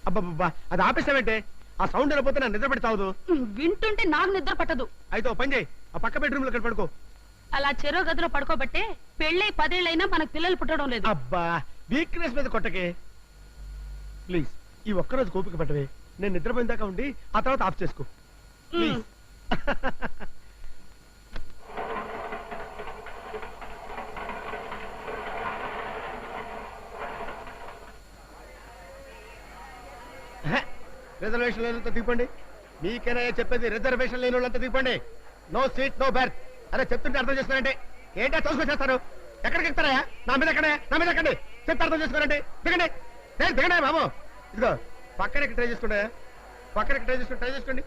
అబ్బబ్బా అది ఆపేసావంటే ఆ సౌండ్ వెళ్ళిపోతే నా నిద్ర పెడతావు. వింటుంటే నాకు నిద్ర పట్టదు. అయితే ఓ పని చేయి, ఆ పక్క బెడ్రూమ్ లో పడుకో. అలా చెరో గదిలో పడుకోబట్టే పెళ్ళై 10 ఏళ్ళైనా మనకు పిల్లలు పుట్టడం లేదు. అబ్బా వీక్నెస్ మీద కొట్టకే ప్లీజ్. ఈ ఒక్కరోజు కోపిక పట్టవే, నేను నిద్రపోయిన దాకా ఉండి ఆ తర్వాత ఆఫ్ చేసుకో ప్లీజ్. రిజర్వేషన్ లేనంత దిగిపోండి. మీకైనా చెప్పేది, రిజర్వేషన్ లేని వాళ్ళంతా దిగిపోండి. No seat no berth. అరే చెప్తుంటే అర్థం చేస్తున్నారంటే ఏంటో తోసుకొచ్చేస్తారు. ఎక్కడికి ఎక్కుతారా? నా మీద ఎక్కడే, నా మీద ఎక్కండి. చెప్తే అర్థం చేసుకోరండి. దిగండి దిగండి బాబు. ఇదిగో పక్కనకి ట్రై చేసుకోండి, పక్కనకి ట్రై చేసుకోండి.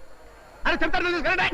అరే చెప్తే అర్థం చేసుకోండి.